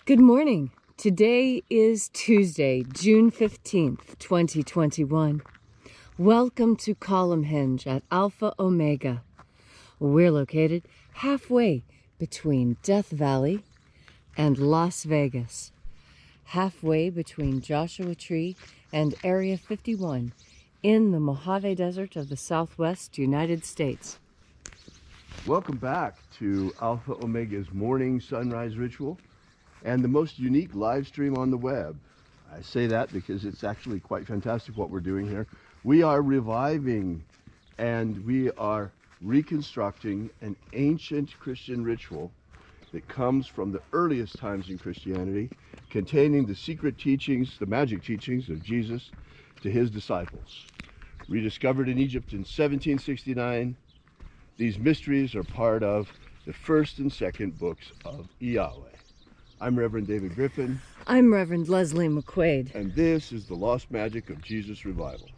Good morning. Today is Tuesday, June 15th, 2021. Welcome to Column Hinge at Alpha Omega. We're located halfway between Death Valley and Las Vegas, halfway between Joshua Tree and Area 51 in the Mojave Desert of the Southwest United States. Welcome back to Alpha Omega's morning sunrise ritual and the most unique live stream on the web. I say that because it's actually quite fantastic what we're doing here. We are reviving and we are reconstructing an ancient Christian ritual that comes from the earliest times in Christianity, containing the secret teachings, the magic teachings of Jesus to his disciples. Rediscovered in Egypt in 1769, these mysteries are part of the first and second books of Yahweh. I'm Reverend David Griffin. I'm Reverend Leslie McQuaid. And this is the Lost Magic of Jesus Revival.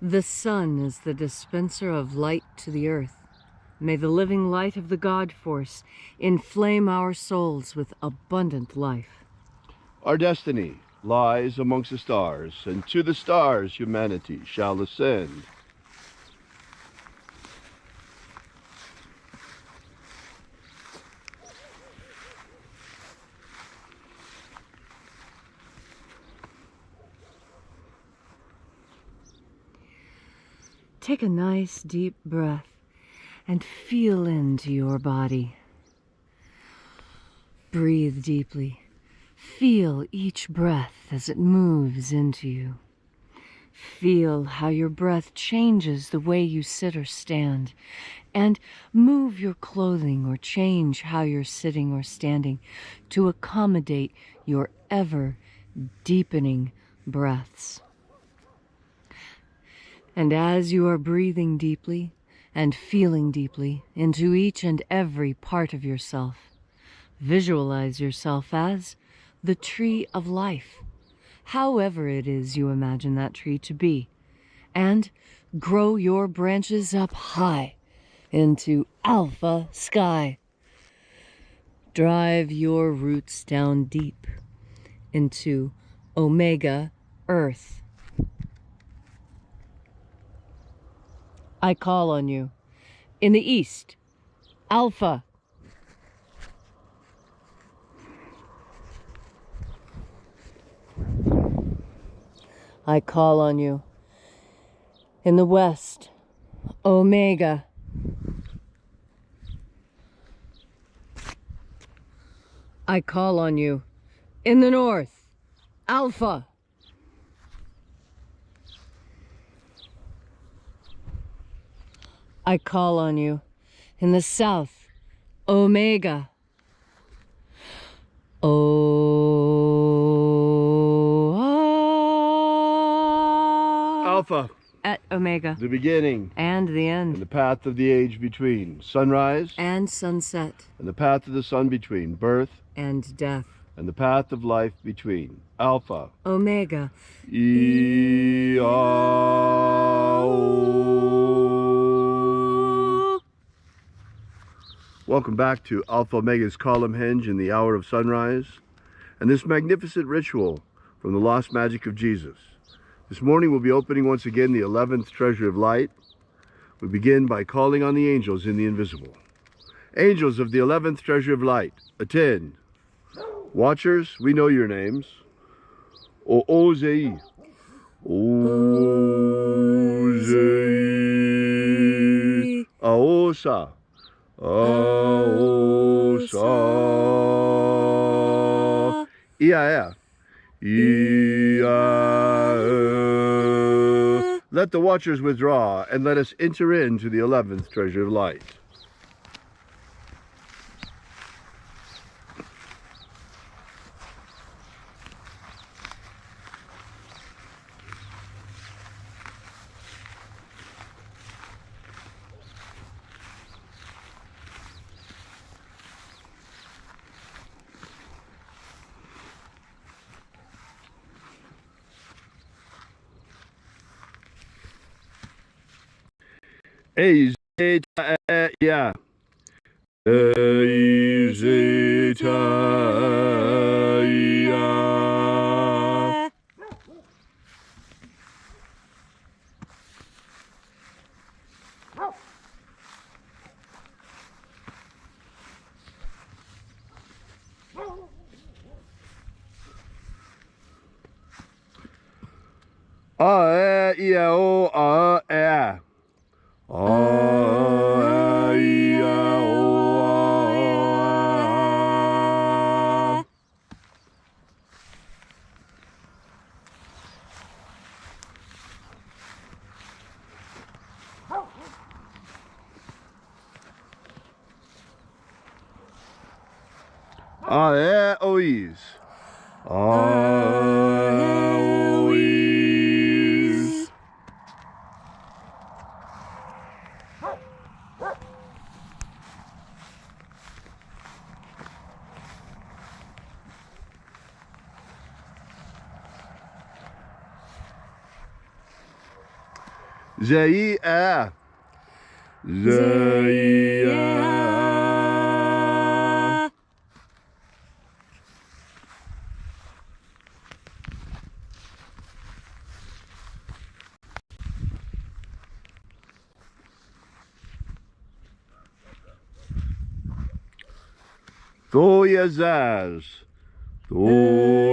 The sun is the dispenser of light to the earth. May the living light of the God Force inflame our souls with abundant life. Our destiny lies amongst the stars, and to the stars humanity shall ascend. Take a nice deep breath and feel into your body. Breathe deeply. Feel each breath as it moves into you. Feel how your breath changes the way you sit or stand, and move your clothing or change how you're sitting or standing to accommodate your ever deepening breaths. And as you are breathing deeply and feeling deeply into each and every part of yourself, visualize yourself as the tree of life, however it is you imagine that tree to be, and grow your branches up high into alpha sky. Drive your roots down deep into omega earth. I call on you. In the east, Alpha. I call on you. In the west, Omega. I call on you. In the north, Alpha. I call on you. In the south, Omega. Alpha. At Omega. The beginning. And the end. And the path of the age between. Sunrise. And sunset. And the path of the sun between. Birth. And death. And the path of life between. Alpha. Omega. Welcome back to Alpha Omega's Column Hinge in the hour of sunrise and this magnificent ritual from the Lost Magic of Jesus. This morning we'll be opening once again the 11th treasure of light. We begin by calling on the angels in the invisible. Angels of the 11th treasure of light, attend. Watchers, we know your names. O-O-Z-E. O-Z-E. Aosa. Aosa. E-I-F. E-I-F. Let the watchers withdraw and let us enter into the 11th treasure of light. A zeta ya. A zeta ya. A e o a e. A e o a. A e o is. A o is. Zei a. Zei a. Toyazaz. Toyazaz.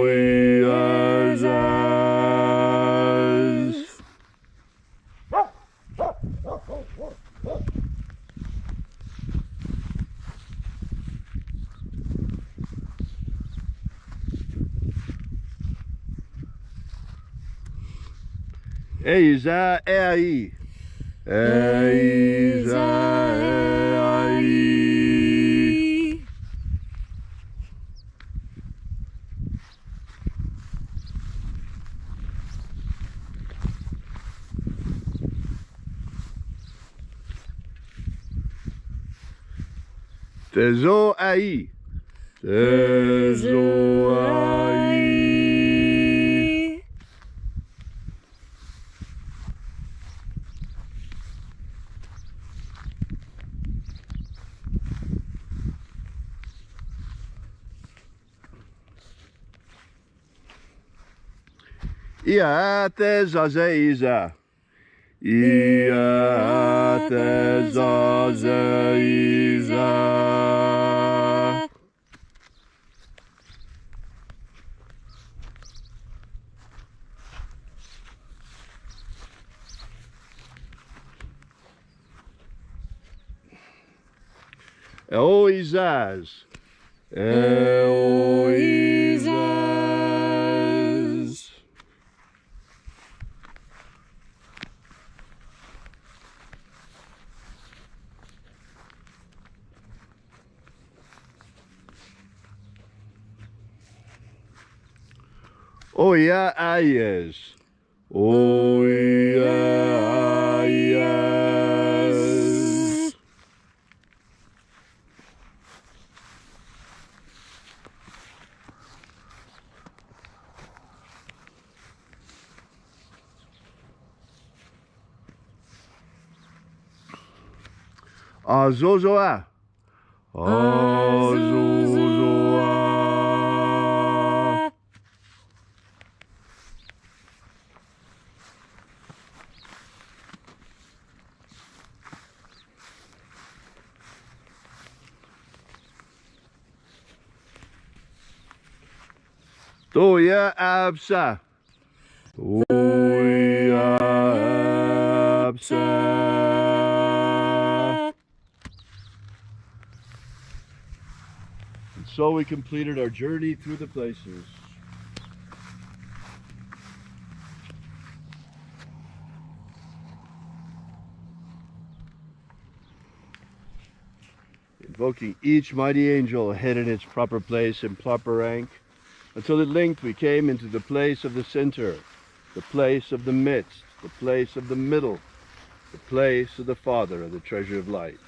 Eiza ei. Eiza ei. Tezo ai. Tezo ai. Ia tezazeiza. Ia tezazeiza. Eoizaz. Eoizaz. Oia aies. Oia aies. Azozoa. Azozoa. Toya absa. Toya absa. And so we completed our journey through the places. Invoking each mighty angel hid in its proper place and proper rank, until at length we came into the place of the center, the place of the midst, the place of the middle, the place of the Father of the treasure of light.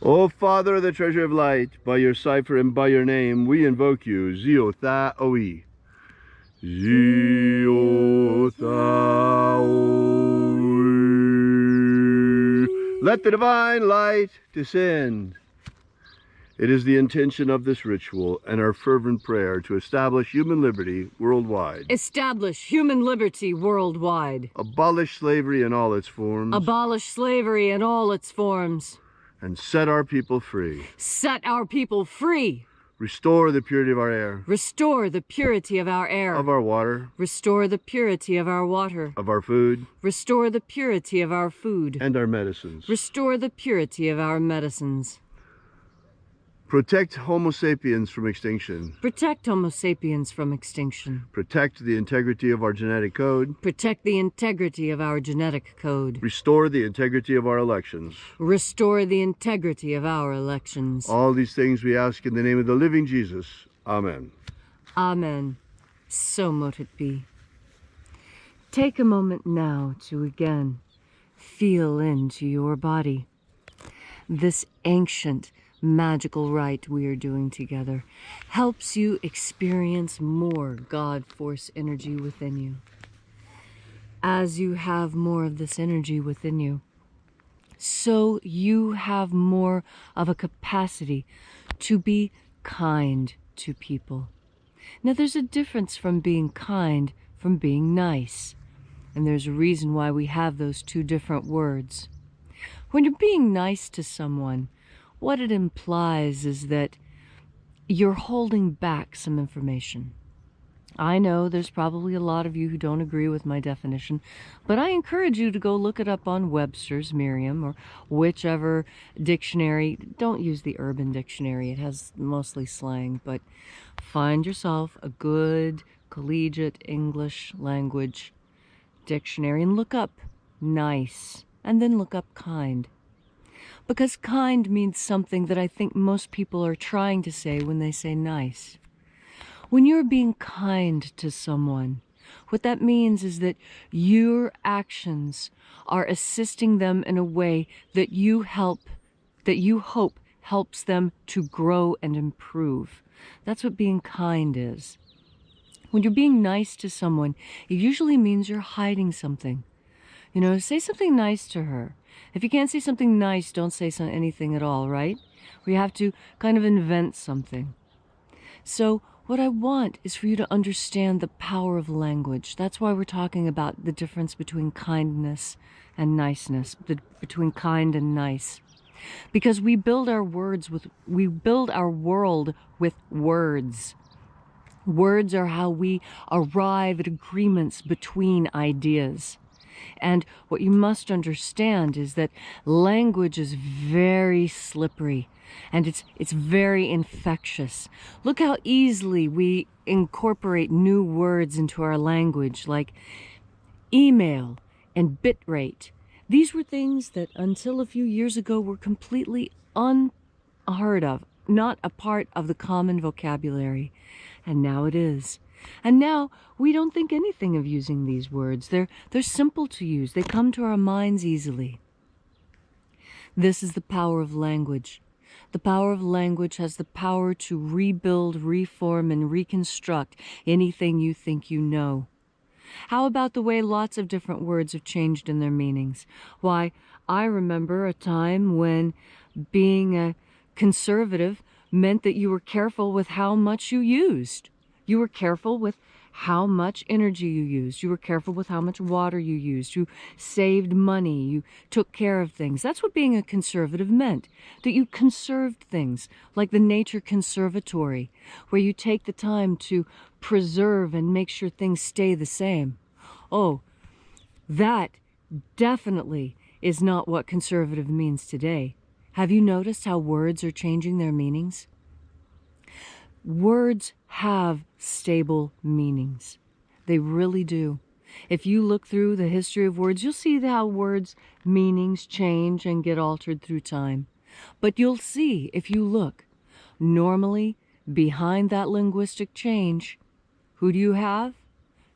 O Father of the treasure of light, by your cipher and by your name, we invoke you, Zio Tha Oi. Zio Tha Oi. Let the divine light descend. It is the intention of this ritual and our fervent prayer to establish human liberty worldwide. Establish human liberty worldwide. Abolish slavery in all its forms. Abolish slavery in all its forms. And set our people free. Set our people free. Restore the purity of our air. Restore the purity of our air. Of our water. Restore the purity of our water. Of our food. Restore the purity of our food. And our medicines. Restore the purity of our medicines. Protect Homo sapiens from extinction. Protect Homo sapiens from extinction. Protect the integrity of our genetic code. Protect the integrity of our genetic code. Restore the integrity of our elections. Restore the integrity of our elections. All these things we ask in the name of the living Jesus. Amen. Amen. So mote it be. Take a moment now to again feel into your body. This ancient magical rite we are doing together helps you experience more God force energy within you. As you have more of this energy within you, so you have more of a capacity to be kind to people. Now there's a difference from being kind from being nice, and there's a reason why we have those two different words. When you're being nice to someone, what it implies is that you're holding back some information. I know there's probably a lot of you who don't agree with my definition, but I encourage you to go look it up on Webster's, Merriam, or whichever dictionary. Don't use the Urban Dictionary. It has mostly slang, but find yourself a good collegiate English language dictionary and look up nice, and then look up kind. Because kind means something that I think most people are trying to say when they say nice. When you're being kind to someone, what that means is that your actions are assisting them in a way that you hope helps them to grow and improve. That's what being kind is. When you're being nice to someone, it usually means you're hiding something. You know, say something nice to her. If you can't say something nice, don't say anything at all, right? We have to kind of invent something. So what I want is for you to understand the power of language. That's why we're talking about the difference between kindness and niceness, between kind and nice. Because we build our world with words. Words are how we arrive at agreements between ideas. And what you must understand is that language is very slippery and it's very infectious. Look how easily we incorporate new words into our language, like email and bitrate. These were things that until a few years ago were completely unheard of, not a part of the common vocabulary. And now it is. And now we don't think anything of using these words. They're simple to use. They come to our minds easily. This is the power of language. The power of language has the power to rebuild, reform, and reconstruct anything you think you know. How about the way lots of different words have changed in their meanings? Why, I remember a time when being a conservative meant that you were careful with how much you used. You were careful with how much energy you used. You were careful with how much water you used. You saved money. You took care of things. That's what being a conservative meant, that you conserved things, like the Nature Conservatory, where you take the time to preserve and make sure things stay the same. Oh, that definitely is not what conservative means today. Have you noticed how words are changing their meanings? Words have stable meanings. They really do. If you look through the history of words, you'll see how words' meanings change and get altered through time. But you'll see, if you look, normally behind that linguistic change, who do you have?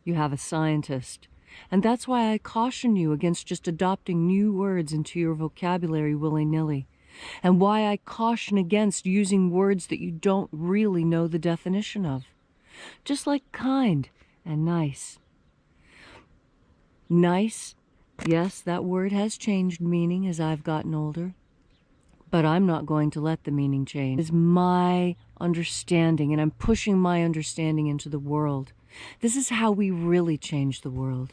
You have a scientist. And that's why I caution you against just adopting new words into your vocabulary willy-nilly. and why I caution against using words that you don't really know the definition of. Just like kind and nice. Nice, yes, that word has changed meaning as I've gotten older, but I'm not going to let the meaning change. It is my understanding, and I'm pushing my understanding into the world. This is how we really change the world.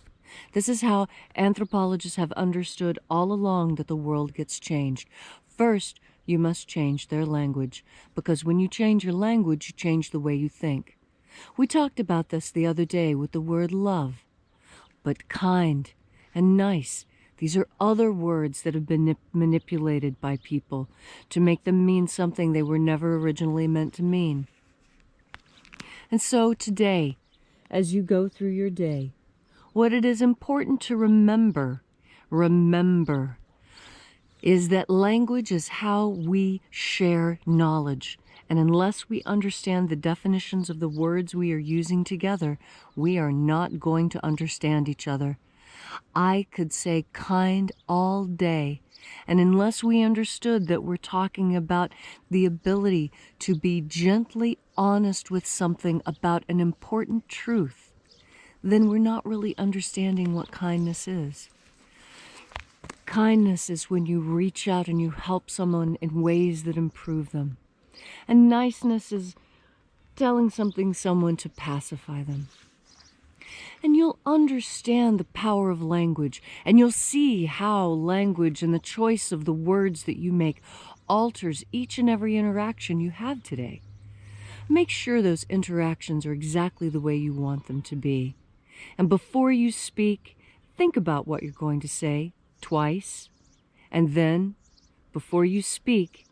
This is how anthropologists have understood all along that the world gets changed. First, you must change their language, because when you change your language, you change the way you think. We talked about this the other day with the word love. But kind and nice, these are other words that have been manipulated by people to make them mean something they were never originally meant to mean. And so today, as you go through your day, what it is important to remember is that language is how we share knowledge. And unless we understand the definitions of the words we are using together, we are not going to understand each other. I could say kind all day, and unless we understood that we're talking about the ability to be gently honest with something about an important truth, then we're not really understanding what kindness is. Kindness is when you reach out and you help someone in ways that improve them. And niceness is telling someone to pacify them. And you'll understand the power of language, and you'll see how language and the choice of the words that you make alters each and every interaction you have today. Make sure those interactions are exactly the way you want them to be. And before you speak, think about what you're going to say twice. And then, before you speak,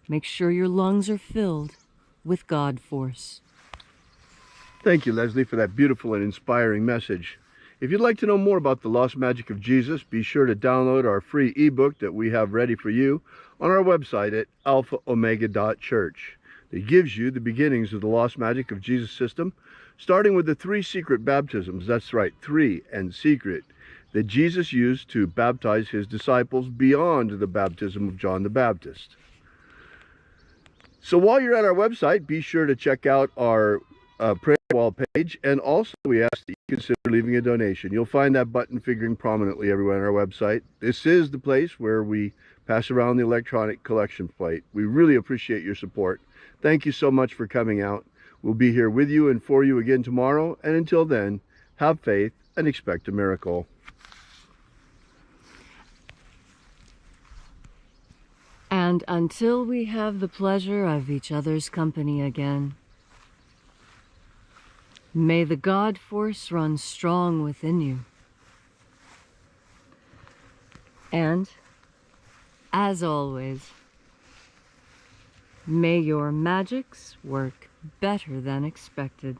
make sure your lungs are filled with God force. Thank you, Leslie, for that beautiful and inspiring message. If you'd like to know more about the lost magic of Jesus, be sure to download our free ebook that we have ready for you on our website at alphaomega.church. It gives you the beginnings of the lost magic of Jesus system, starting with the 3 secret baptisms. That's right, 3 and secret, that Jesus used to baptize his disciples beyond the baptism of John the Baptist. So while you're at our website, be sure to check out our prayer wall page, and also we ask that you consider leaving a donation. You'll find that button figuring prominently everywhere on our website. This is the place where we pass around the electronic collection plate. We really appreciate your support. Thank you so much for coming out. We'll be here with you and for you again tomorrow, and until then, have faith and expect a miracle. And until we have the pleasure of each other's company again, may the God force run strong within you. And, as always, may your magics work better than expected.